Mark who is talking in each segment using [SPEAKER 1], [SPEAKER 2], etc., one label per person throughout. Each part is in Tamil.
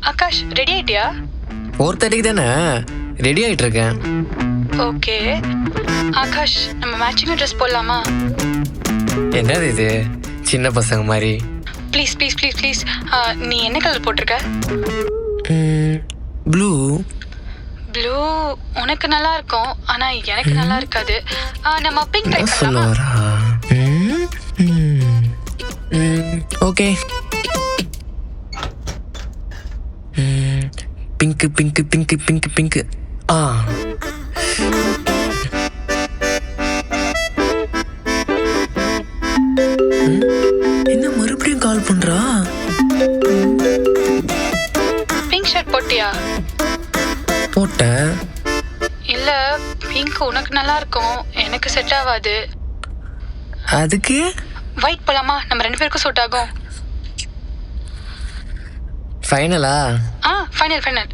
[SPEAKER 1] ஆகாஷ், ரெடி ஆயிட்டியா?
[SPEAKER 2] 4:30 தானே ரெடி ஆயிட்டு இருக்கேன்.
[SPEAKER 1] ஓகே ஆகாஷ், நம்ம மேட்சிங் ட்ரெஸ் போடலாமா?
[SPEAKER 2] என்னது இது சின்ன பசங்க மாதிரி?
[SPEAKER 1] Please please please please. நீ என்ன கலர் போட்டிருக்க?
[SPEAKER 2] ப்ளூ.
[SPEAKER 1] ப்ளூ உனக்கு நல்லா இருக்கும், ஆனா எனக்கு நல்லா இருக்காது. நம்ம பிங்க் ட்ரை பண்ணலாமா?
[SPEAKER 2] Okay. Pink pink pink pink pink. என்ன மறுபடியும் கால் பண்றா?
[SPEAKER 1] பிங்க் ஷர்ட் போட்டியா?
[SPEAKER 2] போட்டேன்.
[SPEAKER 1] இல்ல, பிங்க் உனக்கு நல்லா இருக்கும், எனக்கு செட் ஆகாது.
[SPEAKER 2] அதுக்கு
[SPEAKER 1] ஒயிட் போலாமா? நம்ம 2 பேருக்கும் சூட் ஆகும்.
[SPEAKER 2] ஃபைனலா?
[SPEAKER 1] Final final.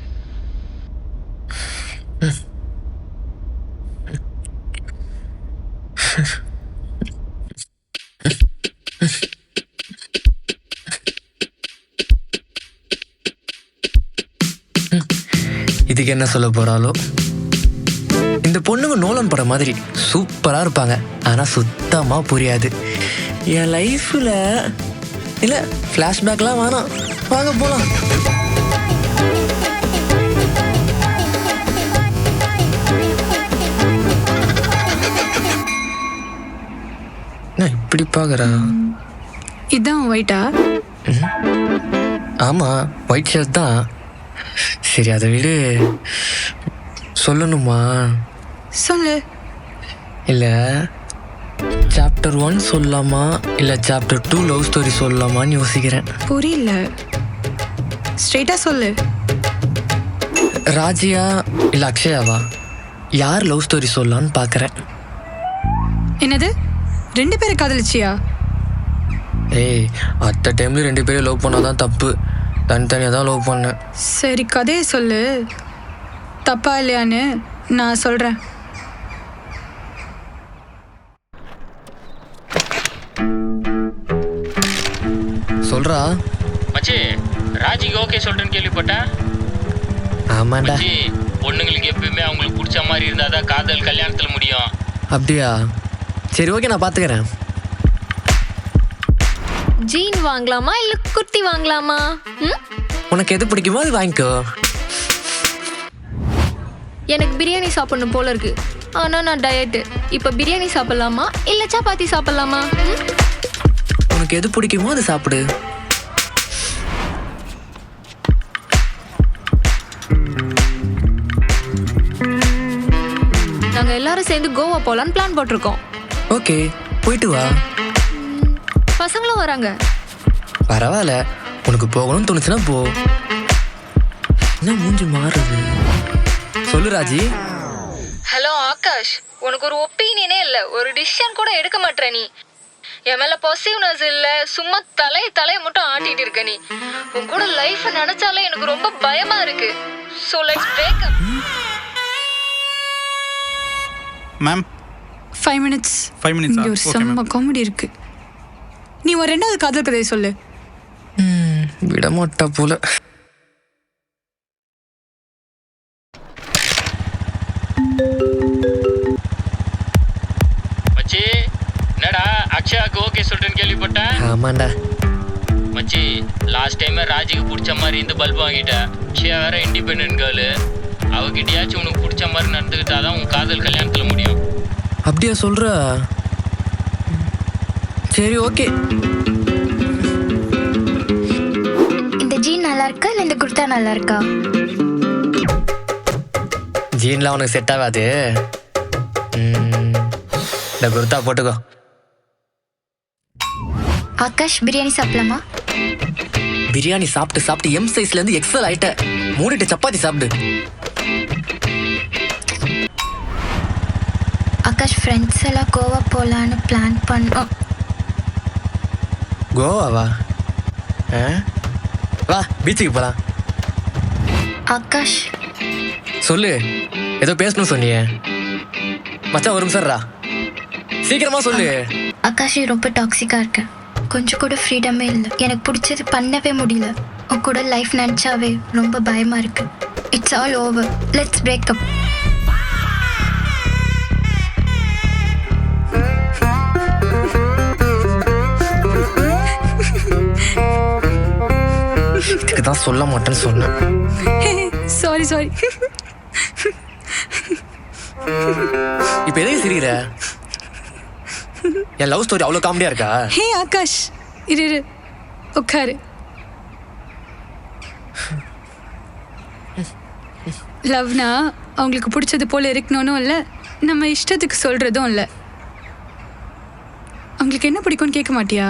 [SPEAKER 2] இதுக்கு என்ன சொல்ல போறாளோ? இந்த பொண்ணுங்க நோலன் படம் மாதிரி சூப்பரா இருப்பாங்க, ஆனா சுத்தமா புரியாது. என் லைஃப்ல இல்ல ஃபிளாஷ்பேக்லாம் வேணாம், வாங்க போலாம். இப்படி பாக்குறா?
[SPEAKER 1] இதான் ஒயிட்டா?
[SPEAKER 2] ஆமா, ஒயிட் ஷர்ட் தான். சரி, அதை விடு. சொல்லணுமா?
[SPEAKER 1] சொல்லு.
[SPEAKER 2] இல்ல சாப்டர் 1 சொல்லலாமா இல்ல சாப்டர் 2 லவ் ஸ்டோரி சொல்லலாமான்னு யோசிக்கிறேன்.
[SPEAKER 1] புரியல, ஸ்ட்ரெயிட்டா சொல்லு.
[SPEAKER 2] ராஜியா இல்ல அக்ஷயாவா, யார் லவ் ஸ்டோரி சொல்லலான்னு பாக்குறேன்.
[SPEAKER 1] என்னது, 2 பேரை காதலிச்சியா?
[SPEAKER 2] ஏய், அத்த டைம்ல 2 பேரும் லவ் பண்ணாதான் தப்பு, தனித்தனியாக தான் லவ் பண்ணேன்.
[SPEAKER 1] சரி, கதையை சொல்லு. தப்பா இல்லையான்னு நான் சொல்றேன்.
[SPEAKER 2] சொல்றா.
[SPEAKER 3] மச்சி, ராஜிக்கு ஓகே சொல்றேன்னு கேள்விப்பட்டேன்.
[SPEAKER 2] ஆமாண்டா.
[SPEAKER 3] மச்சி, பொண்ணுங்களுக்கு எப்பயுமே அவங்களுக்கு பிடிச்ச மாதிரி இருந்தாதான் காதல் கல்யாணத்துல முடியும்.
[SPEAKER 2] அப்படியா? சரி, ஓகே, நான் பாத்துக்கிறேன்.
[SPEAKER 4] ஜீன் வாங்கலாமா இல்ல குர்த்தி வாங்கலாமா?
[SPEAKER 2] உனக்கு எது பிடிக்குமோ அது வாங்கிக்கோ.
[SPEAKER 4] எனக்கு பிரியாணி சாப்பிடணும் போல இருக்கு, ஆனா நான் டயட்டு. இப்ப பிரியாணி சாப்பிடலாமா இல்ல சப்பாத்தி சாப்பிடலாமா?
[SPEAKER 2] உனக்கு எது பிடிக்குமோ அது சாப்பிடு.
[SPEAKER 4] நாங்க எல்லாரும் சேர்ந்து கோவா போலான்னு பிளான் போட்டிருக்கோம்.
[SPEAKER 2] ஓகே, போயிட்டு வா.
[SPEAKER 4] பசங்களும் வராங்க.
[SPEAKER 2] பரவாயில்ல, உனக்கு போகணும்னு தோணுச்சுன்னா போ. என்ன மூஞ்சி மாறுது? சொல்லு ராஜி.
[SPEAKER 4] ஹலோ ஆகாஷ், உனக்கு ஒரு ஒப்பீனியனே இல்ல, ஒரு டிசிஷன் கூட எடுக்க மாட்டற. நீ என் மேல பாசிட்டிவ்னஸ் இல்ல, சும்மா தலைய மட்டும் ஆட்டிட்டு இருக்க. நீ உன் கூட லைஃப் நினைச்சாலே எனக்கு ரொம்ப பயமா இருக்கு. So let's break up.
[SPEAKER 5] Ma'am
[SPEAKER 1] 5 minutes.
[SPEAKER 5] 5 minutes.
[SPEAKER 1] இங்க ஒரு செம்ம காமெடி இருக்கு. நீ ஒரு 2வது காதல் கதையை சொல்லு.
[SPEAKER 2] விட மாட்டா போல.
[SPEAKER 3] மச்சி, என்னடா அக்ஷயாக்கு ஓகே சொல்றேன்னு கேள்விப்பட்டேன்.
[SPEAKER 2] ஆமாண்டா.
[SPEAKER 3] மச்சி, லாஸ்ட் டைம் ராஜிக்கு பிடிச்ச மாதிரி இந்த பல்ப் வாங்கிட்டேன். அக்ஷயா வேற இண்டிபெண்டன்ட் கேர்ளு, அவகிட்டயாச்சும் உனக்கு பிடிச்ச மாதிரி நடந்துக்கிட்டாதான் உன் காதல் கல்யாணத்துல முடியும்.
[SPEAKER 2] அப்படியா சொல்ற? சரி, ஓகே.
[SPEAKER 6] இந்த ஜீன் நல்லா இருக்கா இல்ல இந்த குர்தா நல்லா இருக்கா?
[SPEAKER 2] ஜீன்லாம் உனக்கு செட் ஆகாது, இந்த குர்தா போட்டுக்கோ.
[SPEAKER 6] ஆகாஷ், பிரியாணி சாப்பிடலாமா?
[SPEAKER 2] பிரியாணி சாப்பிட்டு சாப்பிட்டு எம் சைஸ்ல இருந்து எக்ஸல் ஆயிட்ட. மூடிட்டு சப்பாத்தி சாப்பிடு.
[SPEAKER 6] ஆகாஷ், ஃப்ரெண்ட்ஸ் எல்லாம் கோவா போலான்னு பிளான் பண்ணோம்.
[SPEAKER 2] கோவாவா? வா, பீச்சுக்கு போலாம்.
[SPEAKER 6] ஆகாஷ்,
[SPEAKER 2] சொல்லு, ஏதோ பேசணும் சொன்னியே. மச்சான், ஒரு நிமிஷம்ரா. சீக்கிரமா சொல்லு.
[SPEAKER 6] ஆகாஷ் நீ ரொம்ப டாக்ஸிக்காக இருக்க. கொஞ்சம் கூட ஃப்ரீடமே இல்லை. எனக்கு பிடிச்சது பண்ணவே முடியல. உன் கூட லைஃப் நினச்சாவே ரொம்ப பயமாக இருக்கு. It's all over. Let's break up.
[SPEAKER 2] இதுக்கு தான் சொல்ல மாட்டேன்னு சொன்னேன்.
[SPEAKER 1] Sorry sorry.
[SPEAKER 2] இப்ப எதுக்கு சிரிக்கிற? என் லவ் ஸ்டோரி அவ்வளவு காமெடியா இருக்கா?
[SPEAKER 1] ஹே ஆகாஷ், இரு இரு, உட்காரு. லவ்னா அவங்களுக்கு பிடிச்சது போல இருக்கணும்னு இல்லை, நம்ம இஷ்டத்துக்கு சொல்றதும் இல்லை. அவங்களுக்கு என்ன பிடிக்கும்னு கேட்க மாட்டியா?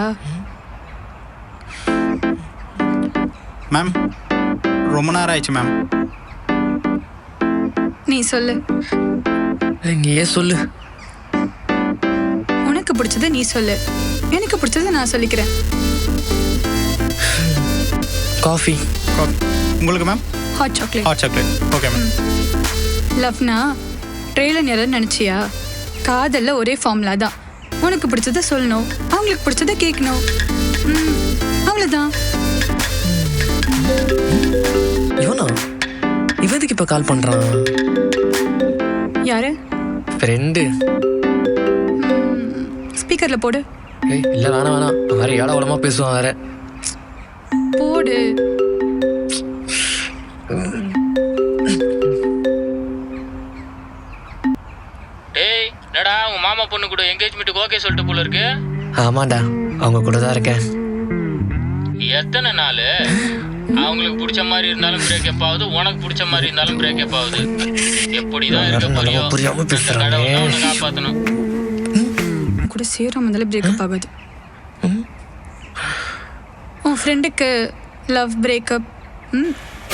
[SPEAKER 5] மேம் ரொம்ப நேரம் ஆயிடுச்சு மேம்.
[SPEAKER 1] நீ சொல்லு.
[SPEAKER 2] நீயே சொல்லு.
[SPEAKER 1] உனக்கு பிடிச்சத நீ சொல்லு, எனக்கு பிடிச்சத நான் சொல்லிக்கிறேன்.
[SPEAKER 2] காஃபி.
[SPEAKER 5] உங்களுக்கு ma'am?
[SPEAKER 1] Hot chocolate.
[SPEAKER 5] Hot chocolate. Okay ma'am.
[SPEAKER 1] லவ்னா ட்ரெயிலர் நேரம் நினச்சியா? காதல்ல ஒரே ஃபார்முலா தான். உனக்கு பிடிச்சத சொல்லணும், அவங்களுக்கு பிடிச்சத கேட்கணும். அவ்வளோதான்.
[SPEAKER 2] இவனா இவதுக்கு இப்ப கால் பண்றான்?
[SPEAKER 1] யாரு?
[SPEAKER 2] ஃப்ரெண்டு.
[SPEAKER 1] ஸ்பீக்கர்ல போடு.
[SPEAKER 2] ஏய் இல்ல வேணாம் வேணாம், வேற ஏடா உடமா பேசுவான் வேற.
[SPEAKER 1] போடு.
[SPEAKER 3] டேய் என்னடா உங்க மாமா பொண்ணு கூட என்கேஜ்மெண்ட்டுக்கு ஓகே சொல்லிட்டு போல இருக்கு.
[SPEAKER 2] ஆமாண்டா, அவங்க கூட தான் இருக்கேன்.
[SPEAKER 3] எத்தனை நாள்? அவங்களுக்கு பிடிச்ச மாதிரி இருந்தாலும் பிரேக்கப் ஆகுது, உனக்கு பிடிச்ச மாதிரி இருந்தாலும் பிரேக்கப் ஆகுது. எப்படிதான் இருக்க போறியோ?
[SPEAKER 2] புரியாம பேசுறானே.
[SPEAKER 3] கடவுள் தான் உன்னை காப்பாற்றணும்.
[SPEAKER 1] கூட சேராம இருந்தாலும் பிரேக்கப் ஆகாது. உன் ஃப்ரெண்டுக்கு லவ் பிரேக்கப்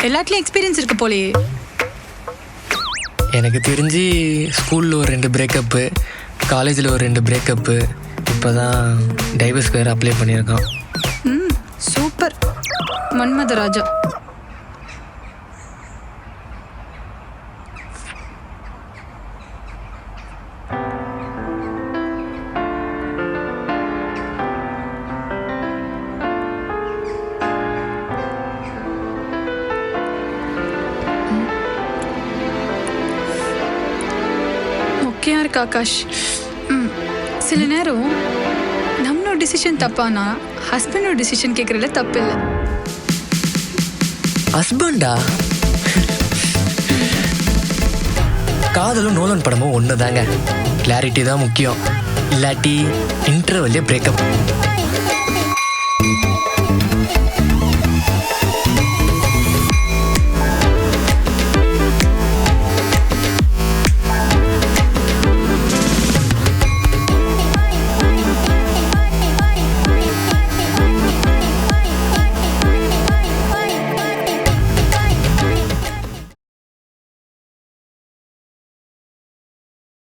[SPEAKER 1] எல்லாத்துலேயும் எக்ஸ்பீரியன்ஸ் இருக்கு போலயே.
[SPEAKER 2] எனக்கு தெரிஞ்சு ஸ்கூலில் ஒரு 2 பிரேக்கப்பு, காலேஜில் ஒரு 2 பிரேக்கப்பு, இப்போ தான் டைவர்ஸ்க்கு வேறு அப்ளை பண்ணியிருக்கான்.
[SPEAKER 1] சூப்பர் மன்மத ராஜா. மொக்கையா இருக்கு ஆகாஷ். சில நேரம் நம்மளோட டிசிஷன் தப்பானா ஹஸ்பண்டோட டிசிஷன் கேட்கறதுல தப்பு இல்லை.
[SPEAKER 2] ஹஸ்பண்டா? காதலும் நோலன் படமும் ஒன்று தாங்க. கிளாரிட்டி தான் முக்கியம். இல்லாட்டி இன்டர்வல்லே பிரேக்கப்.